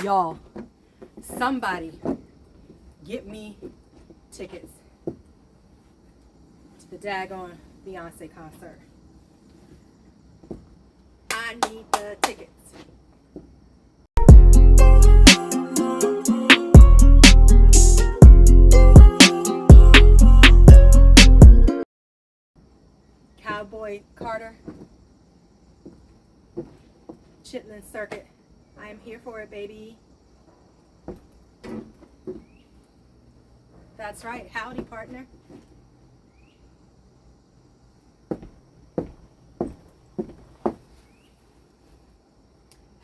Y'all, somebody get me tickets to the daggone Beyonce concert. I need the tickets. Cowboy Carter, Chitlin Circuit. I am here for it, baby. That's right. Howdy, partner.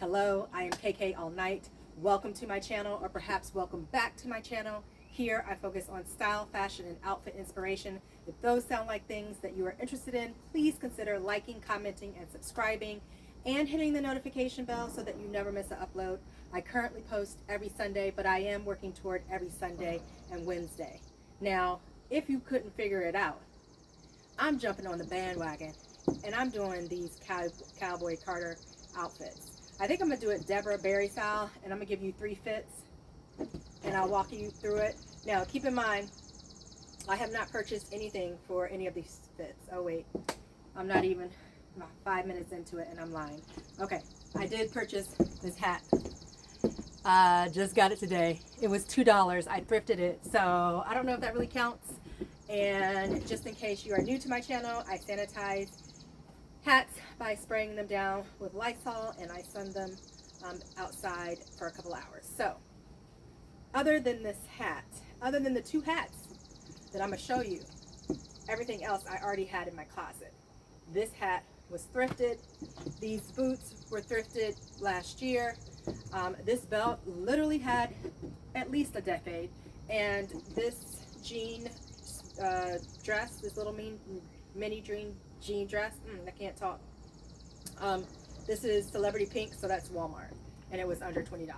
Hello, I am KK All Night. Welcome to my channel, or perhaps welcome back to my channel. Here I focus on style, fashion, and outfit inspiration. If those sound like things that you are interested in, please consider liking, commenting, and subscribing, and hitting the notification bell so that you never miss an upload. I currently post every Sunday, but I am working toward every Sunday and Wednesday. Now, if you couldn't figure it out, I'm jumping on the bandwagon, and I'm doing these Cowboy Carter outfits. I think I'm going to do it Deborah Berry style, and I'm going to give you 3 fits, and I'll walk you through it. Now, keep in mind, I have not purchased anything for any of these fits. Oh, wait. I'm not even about 5 minutes into it, and I'm lying. Okay, I did purchase this hat. Just got it today. It was $2. I thrifted it, so I don't know if that really counts. And just in case you are new to my channel, I sanitize hats by spraying them down with Lysol, and I sun them outside for a couple hours. So, other than this hat, other than the 2 hats that I'm going to show you, everything else I already had in my closet. This hat was thrifted. These boots were thrifted last year. This belt literally had at least a decade. And this jean dress, this little mini jean dress, I can't talk. This is Celebrity Pink, so that's Walmart. And it was under $20.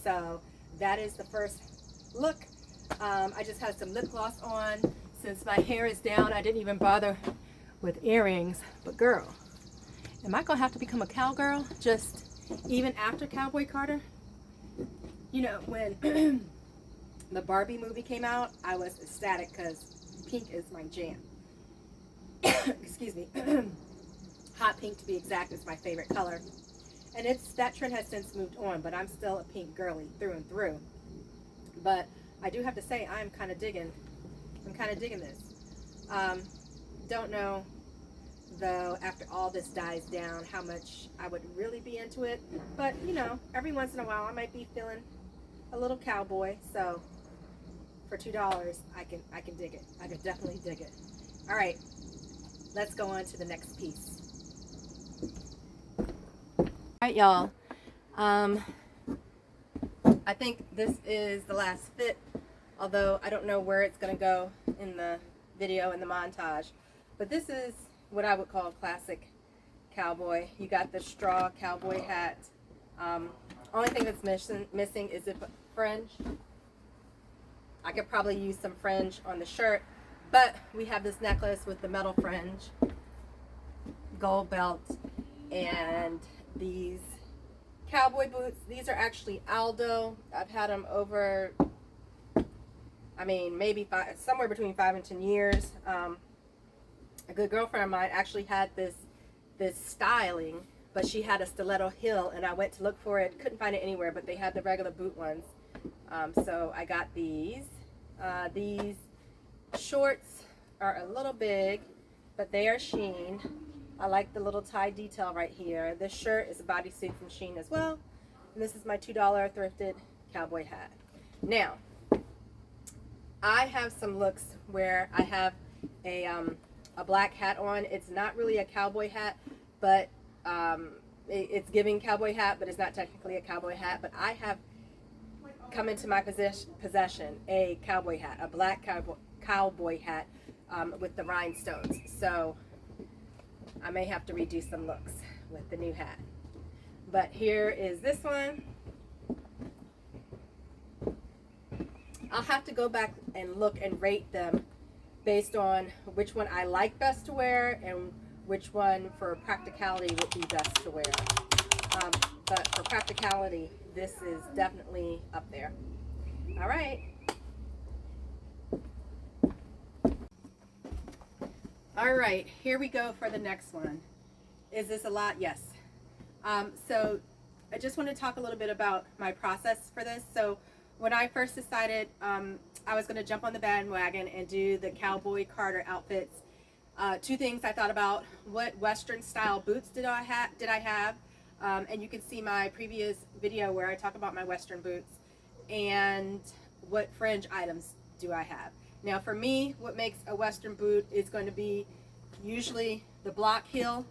So that is the first look. I just had some lip gloss on. Since my hair is down, I didn't even bother with earrings. But girl, am I gonna have to become a cowgirl just even after Cowboy Carter? You know, when the Barbie movie came out, I was ecstatic because pink is my jam. Excuse me. Hot pink, to be exact, is my favorite color. And that trend has since moved on, but I'm still a pink girly through and through. But I do have to say, I'm kind of digging this. Don't know, though, after all this dies down, how much I would really be into it. But, you know, every once in a while, I might be feeling a little cowboy. So, for $2, I can dig it. I can definitely dig it. All right, let's go on to the next piece. All right, y'all. I think this is the last fit, although I don't know where it's going to go in the video, in the montage. But this is what I would call classic cowboy. You got the straw cowboy hat. Only thing that's missing is the fringe. I could probably use some fringe on the shirt, but we have this necklace with the metal fringe, gold belt, and these cowboy boots. These are actually Aldo. I've had them over, I mean, maybe somewhere between 5 and 10 years. A good girlfriend of mine actually had this styling, but she had a stiletto heel, and I went to look for it, couldn't find it anywhere, but they had the regular boot ones. So I got these. These shorts are a little big, but they are Sheen. I like the little tie detail right here. This shirt is a bodysuit from Sheen as well. And this is my $2 thrifted cowboy hat. Now, I have some looks where I have a black hat on. It's not really a cowboy hat, but it's giving cowboy hat, but it's not technically a cowboy hat. But I have come into my possession a cowboy hat, a black cowboy hat with the rhinestones. So I may have to redo some looks with the new hat. But here is this one. I'll have to go back and look and rate them based on which one I like best to wear and which one for practicality would be best to wear. But for practicality, this is definitely up there. All right. All right, here we go for the next one. Is this a lot? Yes. So I just want to talk a little bit about my process for this. So when I first decided I was going to jump on the bandwagon and do the Cowboy Carter outfits, two things I thought about: what Western style boots did I have? And you can see my previous video where I talk about my Western boots, and what fringe items do I have. Now for me, what makes a Western boot is going to be usually the block heel,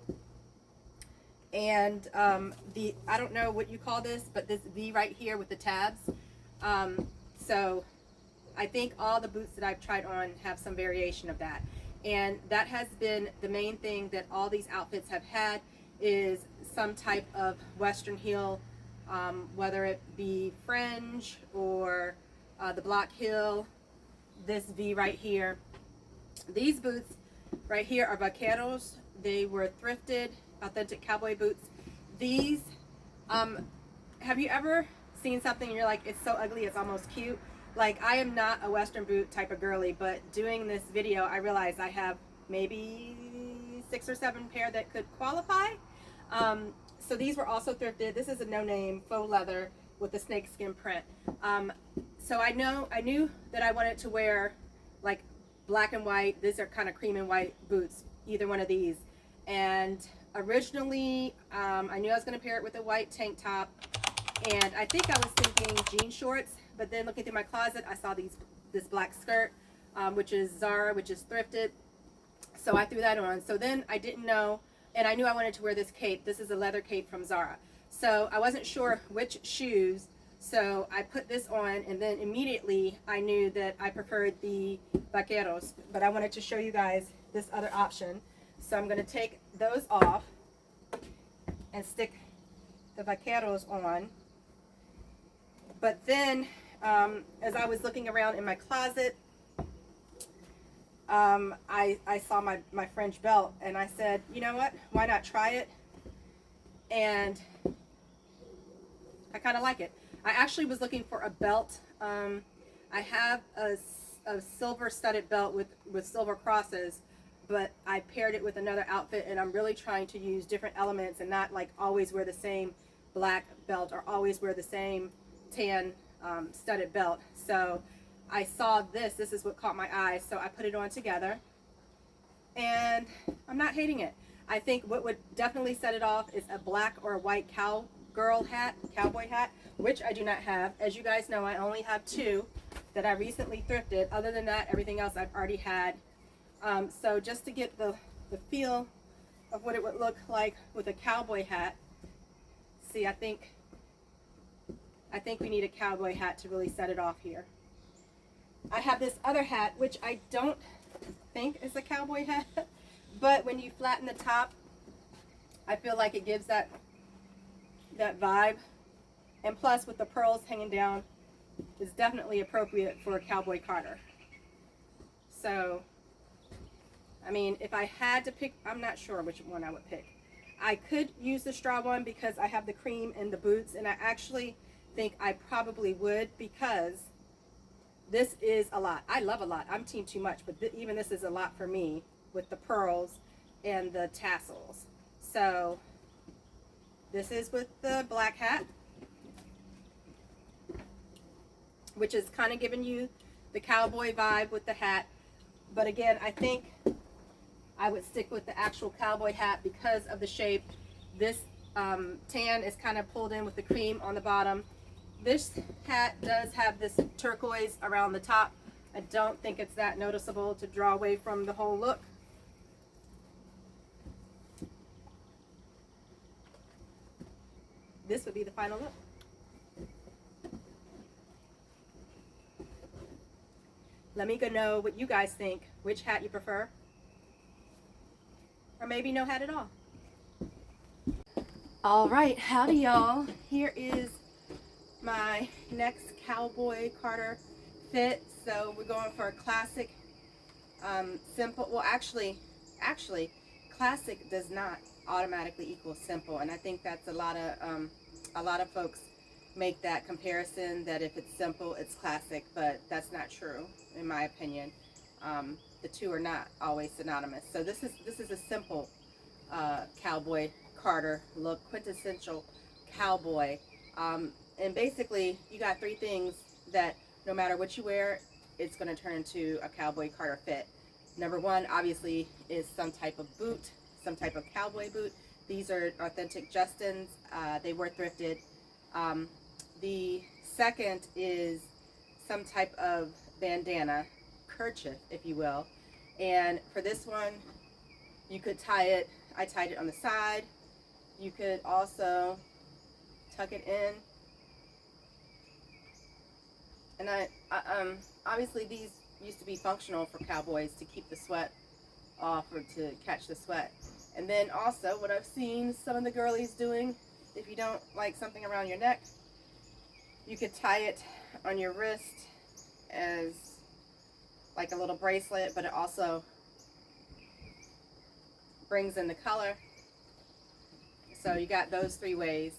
and I don't know what you call this, but this V right here with the tabs. So I think all the boots that I've tried on have some variation of that. And that has been the main thing that all these outfits have had, is some type of Western heel, whether it be fringe or the block heel, this V right here. These boots right here are vaqueros. They were thrifted, authentic cowboy boots. These, have you ever seen something and you're like, it's so ugly, it's almost cute? Like, I am not a Western boot type of girly, but doing this video, I realized I have maybe 6 or 7 pair that could qualify. So these were also thrifted. This is a no-name faux leather with the snakeskin print. So I knew that I wanted to wear like black and white. These are kind of cream and white boots, either one of these. And originally, I knew I was going to pair it with a white tank top, and I think I was thinking jean shorts. But then looking through my closet, I saw this black skirt, which is Zara, which is thrifted. So I threw that on. So then I didn't know, and I knew I wanted to wear this cape. This is a leather cape from Zara. So I wasn't sure which shoes. So I put this on, and then immediately I knew that I preferred the vaqueros. But I wanted to show you guys this other option. So I'm going to take those off and stick the vaqueros on. But then, as I was looking around in my closet, I saw my French belt, and I said, you know what, why not try it? And I kind of like it. I actually was looking for a belt. I have a silver studded belt with silver crosses, but I paired it with another outfit, and I'm really trying to use different elements and not like always wear the same black belt or always wear the same tan studded belt. So I saw this is what caught my eye, so I put it on together, and I'm not hating it. I think what would definitely set it off is a black or a white cowboy hat, which I do not have. As you guys know, I only have 2 that I recently thrifted. Other than that, everything else I've already had. So just to get the feel of what it would look like with a cowboy hat, see, I think we need a cowboy hat to really set it off here. I have this other hat, which I don't think is a cowboy hat, but when you flatten the top, I feel like it gives that vibe. And plus, with the pearls hanging down, it's definitely appropriate for a Cowboy Carter. So, I mean, if I had to pick, I'm not sure which one I would pick. I could use the straw one because I have the cream and the boots, and I actually think I probably would, because this is a lot. I love a lot. I'm team too much, but even this is a lot for me with the pearls and the tassels. So this is with the black hat, which is kind of giving you the cowboy vibe with the hat. But again, I think I would stick with the actual cowboy hat because of the shape. This tan is kind of pulled in with the cream on the bottom. This hat does have this turquoise around the top. I don't think it's that noticeable to draw away from the whole look. This would be the final look. Let me know what you guys think, which hat you prefer, or maybe no hat at all. All right, howdy y'all. Here is my next Cowboy Carter fit. So we're going for a classic, simple. Well, actually, classic does not automatically equal simple, and I think that's a lot of folks' make that comparison that if it's simple, it's classic, but that's not true in my opinion. The two are not always synonymous. So this is a simple cowboy Carter look, quintessential cowboy. And basically, you got three things that no matter what you wear, it's going to turn into a cowboy Carter fit. Number one, obviously, is some type of boot, some type of cowboy boot. These are authentic Justins. They were thrifted. The second is some type of bandana, kerchief, if you will. And for this one, you could tie it, I tied it on the side. You could also tuck it in. And obviously these used to be functional for cowboys to keep the sweat off or to catch the sweat. And then also what I've seen some of the girlies doing, if you don't like something around your neck, you could tie it on your wrist as like a little bracelet, but it also brings in the color. So you got those three ways.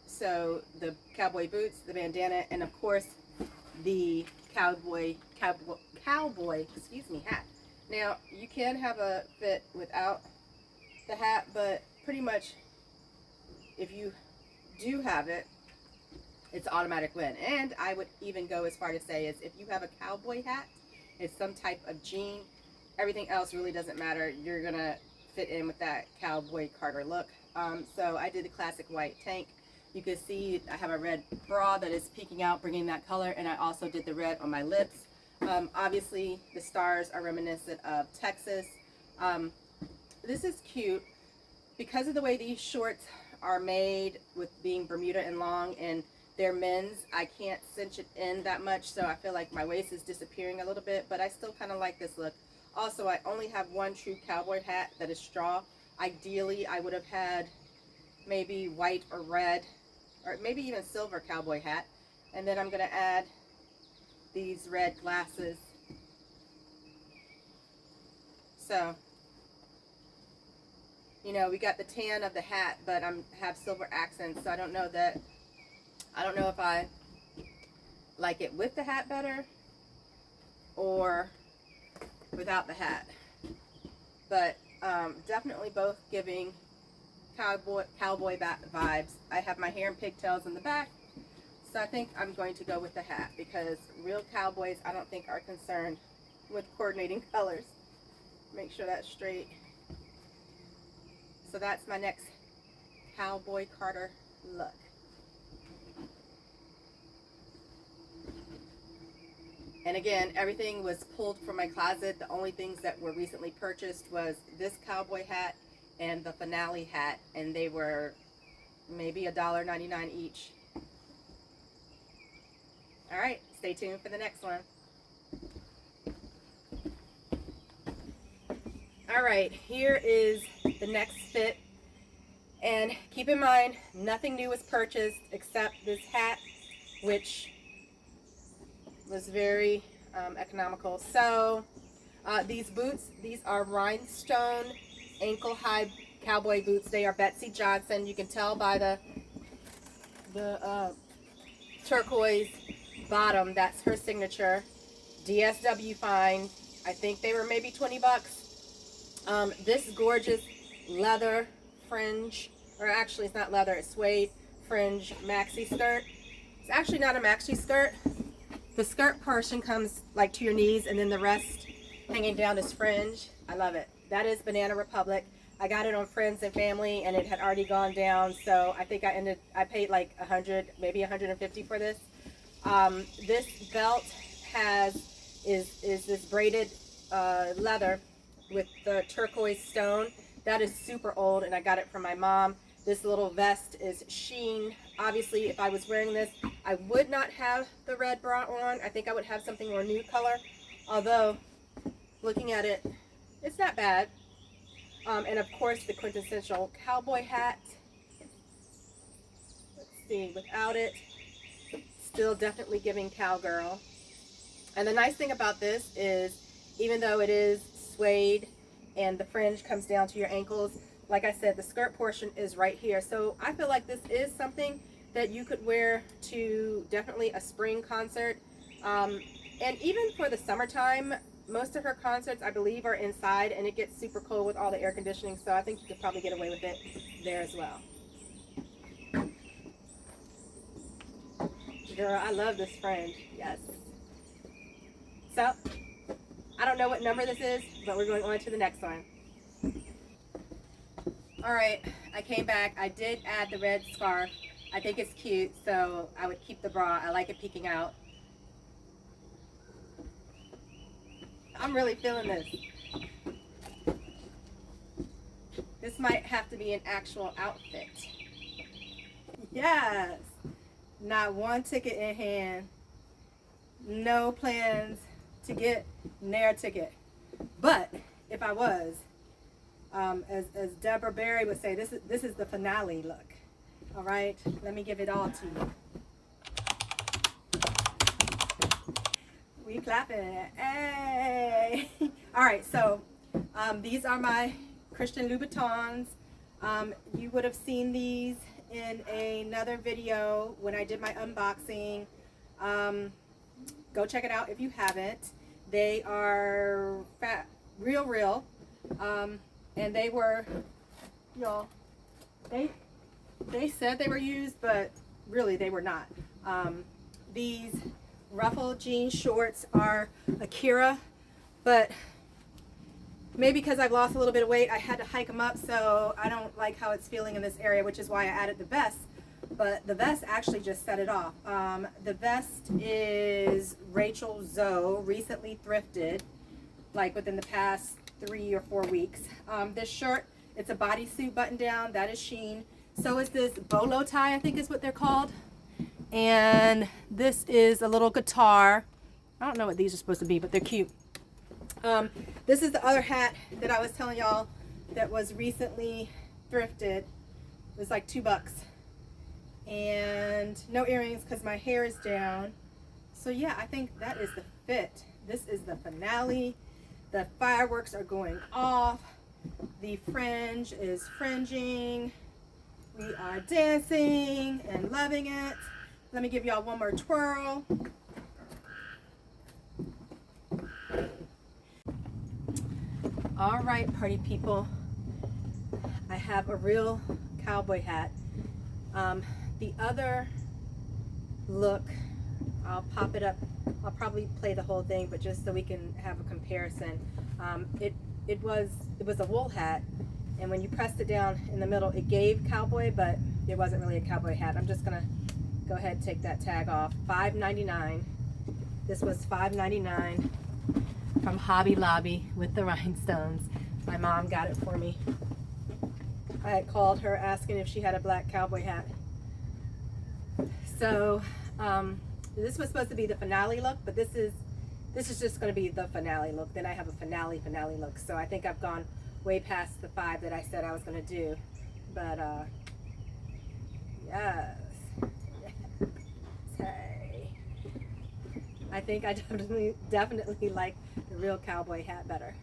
So the cowboy boots, the bandana, and of course the cowboy hat. Now you can have a fit without the hat, but pretty much if you do have it, it's automatic win. And I would even go as far to say is if you have a cowboy hat, it's some type of jean, everything else really doesn't matter. You're gonna fit in with that cowboy Carter look. So I did the classic white tank. You can see I have a red bra that is peeking out, bringing that color, and I also did the red on my lips. Obviously the stars are reminiscent of Texas. This is cute because of the way these shorts are made with being Bermuda and long, and they're men's. I can't cinch it in that much, so I feel like my waist is disappearing a little bit, but I still kind of like this look. Also, I only have one true cowboy hat that is straw. Ideally, I would have had maybe white or red, or maybe even silver cowboy hat. And then I'm going to add these red glasses. So, you know, we got the tan of the hat, but I have silver accents, so I don't know if I like it with the hat better or without the hat. But definitely both giving cowboy vibes. I have my hair in pigtails in the back, so I think I'm going to go with the hat because real cowboys I don't think are concerned with coordinating colors. Make sure that's straight. So that's my next cowboy Carter look. And again, everything was pulled from my closet. The only things that were recently purchased was this cowboy hat and the finale hat, and they were maybe $1.99 each. All right, stay tuned for the next one. All right, here is the next fit. And keep in mind, nothing new was purchased except this hat, which was very economical. So these boots, these are rhinestone ankle high cowboy boots. They are Betsy Johnson. You can tell by the turquoise bottom, that's her signature. DSW fine. I think they were maybe 20 bucks. This gorgeous leather fringe, or actually it's not leather, it's suede fringe maxi skirt. It's actually not a maxi skirt. The skirt portion comes like to your knees, and then the rest hanging down is fringe. I love it. That is Banana Republic. I got it on Friends and Family, and it had already gone down, so I think I paid like 100, maybe 150 for this. This belt is this braided leather with the turquoise stone. That is super old, and I got it from my mom. This little vest is sheen. Obviously, if I was wearing this, I would not have the red bra on. I think I would have something more nude color. Although, looking at it, it's not bad. And of course, the quintessential cowboy hat. Let's see, without it, still definitely giving cowgirl. And the nice thing about this is, even though it is suede and the fringe comes down to your ankles, like I said, the skirt portion is right here. So I feel like this is something that you could wear to definitely a spring concert. And even for the summertime, most of her concerts, I believe, are inside, and it gets super cold with all the air conditioning, so I think you could probably get away with it there as well. Girl, I love this fringe. Yes. So, I don't know what number this is, but we're going on to the next one. Alright, I came back. I did add the red scarf. I think it's cute, so I would keep the bra. I like it peeking out. I'm really feeling this. This might have to be an actual outfit. Yes. Not one ticket in hand. No plans to get near a ticket. But if I was, as Deborah Barry would say, this is the finale look. All right, let me give it all to you. We clapping. Hey. All right, so these are my Christian Louboutins. You would have seen these in another video when I did my unboxing. Go check it out if you haven't. They are real, and they were, y'all, they said they were used, but really they were not. These ruffled jean shorts are Akira, but maybe because I've lost a little bit of weight, I had to hike them up, so I don't like how it's feeling in this area, which is why I added the vest. But the vest actually just set it off. The vest is Rachel Zoe, recently thrifted, like within the past 3 or 4 weeks. This shirt, it's a bodysuit button down, that is Shein. So is this bolo tie, I think is what they're called. And this is a little guitar. I don't know what these are supposed to be, but they're cute. This is the other hat that I was telling y'all that was recently thrifted. It was like $2. And no earrings because my hair is down. So yeah, I think that is the fit. This is the finale. The fireworks are going off. The fringe is fringing. We are dancing and loving it. Let me give y'all one more twirl. All right, party people. I have a real cowboy hat. The other look, I'll pop it up. I'll probably play the whole thing, but just so we can have a comparison. It was a wool hat, and when you pressed it down in the middle, it gave cowboy, but it wasn't really a cowboy hat. I'm just gonna go ahead and take that tag off. $5.99. This was $5.99 from Hobby Lobby with the rhinestones. My mom got it for me. I had called her asking if she had a black cowboy hat. So this was supposed to be the finale look, but this is just going to be the finale look. Then I have a finale look. So I think I've gone way past the 5 that I said I was going to do. But yes. Hey. I think I definitely like the real cowboy hat better.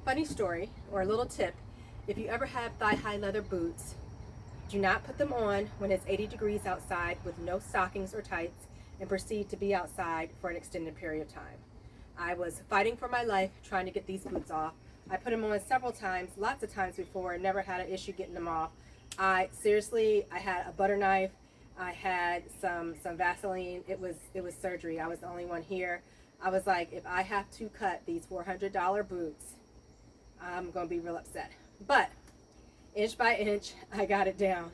Funny story, or a little tip, if you ever have thigh-high leather boots, do not put them on when it's 80 degrees outside with no stockings or tights and proceed to be outside for an extended period of time. I was fighting for my life trying to get these boots off. I put them on several times, lots of times before, and never had an issue getting them off. I had a butter knife, I had some Vaseline. It was surgery. I was the only one here. I was like, if I have to cut these $400 boots, I'm going to be real upset. But inch by inch, I got it down.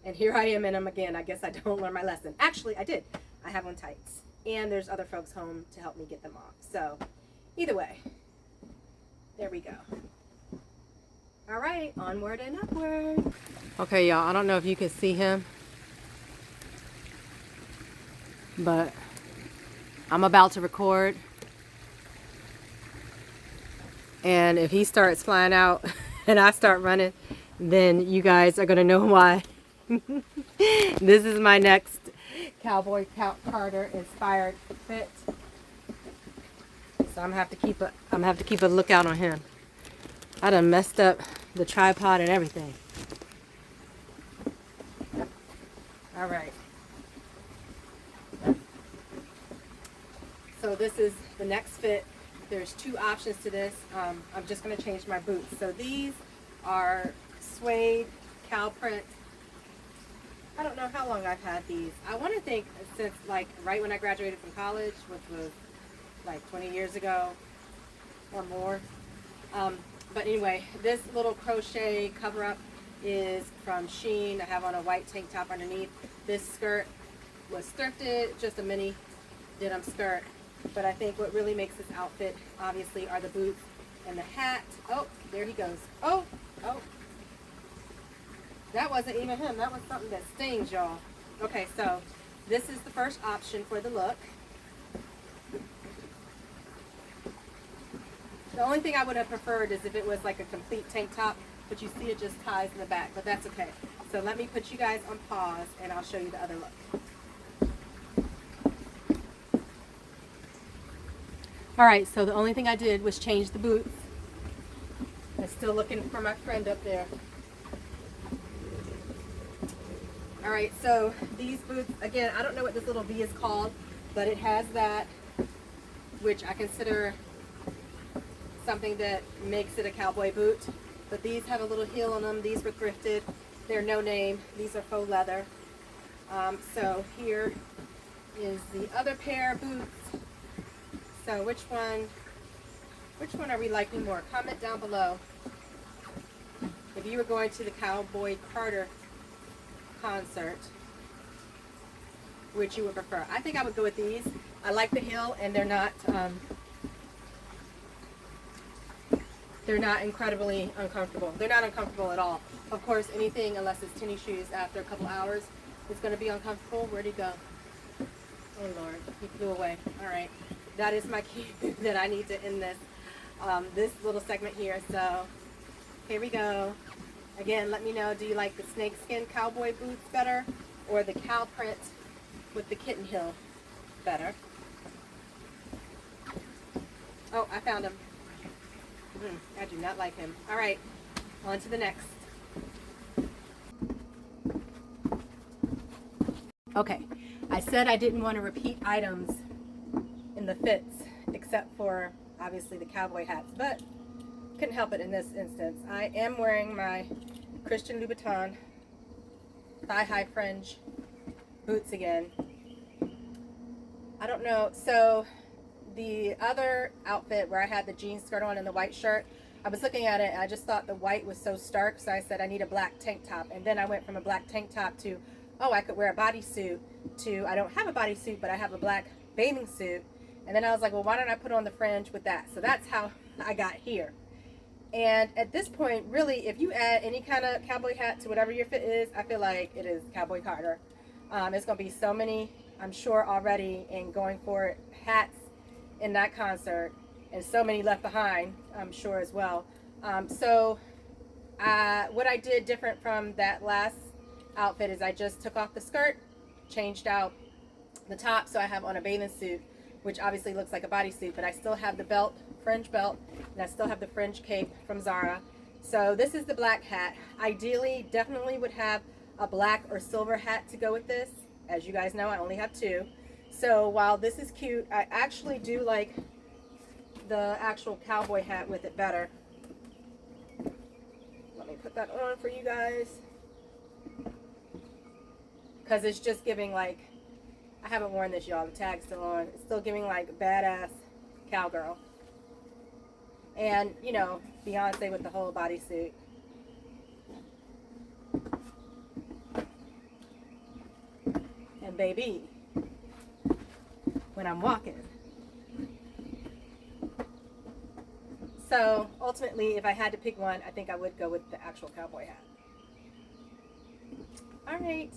And here I am in them again. I guess I don't learn my lesson. Actually, I did. I have on tights. And there's other folks home to help me get them off. So either way, there we go. All right, onward and upward. Okay, y'all, I don't know if you can see him, but I'm about to record. And if he starts flying out and I start running, then you guys are going to know why. This is my next Cowboy Carter inspired fit. So I'm gonna have to keep a lookout on him. I done messed up the tripod and everything. All right. So this is the next fit. There's two options to this. I'm just going to change my boots. So these are suede cow print. I don't know how long I've had these. I want to think since like right when I graduated from college, which was like 20 years ago or more. But anyway, this little crochet cover up is from Shein. I have on a white tank top underneath. This skirt was thrifted, just a mini denim skirt. But I think what really makes this outfit, obviously, are the boots and the hat. Oh, there he goes. Oh, oh. That wasn't even him. That was something that stings, y'all. Okay, so this is the first option for the look. The only thing I would have preferred is if it was like a complete tank top, but you see it just ties in the back, but that's okay. So let me put you guys on pause and I'll show you the other look. All right, so the only thing I did was change the boots. I'm still looking for my friend up there. All right, so these boots, again, I don't know what this little V is called, but it has that, which I consider something that makes it a cowboy boot. But these have a little heel on them. These were thrifted. They're no name. These are faux leather. So here is the other pair of boots. So which one are we liking more? Comment down below if you were going to the Cowboy Carter concert, which you would prefer. I think I would go with these. I like the heel, and they're not incredibly uncomfortable. They're not uncomfortable at all. Of course, anything unless it's tennis shoes after a couple hours is going to be uncomfortable. Where'd he go? Oh Lord, he flew away. All right. That is my key that I need to end this little segment here. So here we go. Again, let me know, do you like the snakeskin cowboy boots better or the cow print with the kitten heel better? Oh, I found him. I do not like him. All right, on to the next. Okay, I said I didn't want to repeat items in the fits, except for obviously the cowboy hats, but couldn't help it in this instance. I am wearing my Christian Louboutin thigh-high fringe boots again. I don't know, so the other outfit where I had the jean skirt on and the white shirt, I was looking at it and I just thought the white was so stark, so I said I need a black tank top. And then I went from a black tank top to, oh, I could wear a bodysuit, to I don't have a bodysuit, but I have a black bathing suit. And then I was like, well, why don't I put on the fringe with that? So that's how I got here. And at this point, really, if you add any kind of cowboy hat to whatever your fit is, I feel like it is Cowboy Carter. It's going to be so many, I'm sure, already, and going for hats in that concert, and so many left behind, I'm sure, as well. So what I did different from that last outfit is I just took off the skirt, changed out the top, so I have on a bathing suit, which obviously looks like a bodysuit, but I still have the belt, fringe belt, and I still have the fringe cape from Zara. So this is the black hat. Ideally, definitely would have a black or silver hat to go with this. As you guys know, I only have two. So while this is cute, I actually do like the actual cowboy hat with it better. Let me put that on for you guys, because it's just giving like, I haven't worn this, y'all, the tag's still on. It's still giving like badass cowgirl. And, you know, Beyonce with the whole bodysuit. And baby, when I'm walking. So ultimately, if I had to pick one, I think I would go with the actual cowboy hat. All right.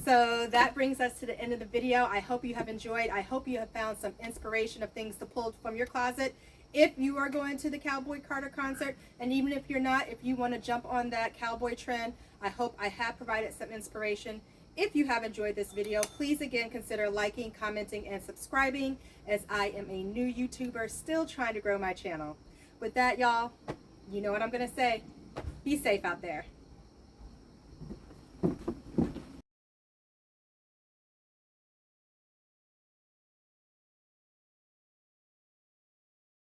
So that brings us to the end of the video. I hope you have enjoyed. I hope you have found some inspiration of things to pull from your closet if you are going to the Cowboy Carter concert. And even if you're not, if you want to jump on that cowboy trend, I hope I have provided some inspiration. If you have enjoyed this video, please again consider liking, commenting, and subscribing, as I am a new YouTuber still trying to grow my channel. With that, y'all, you know what I'm going to say. Be safe out there.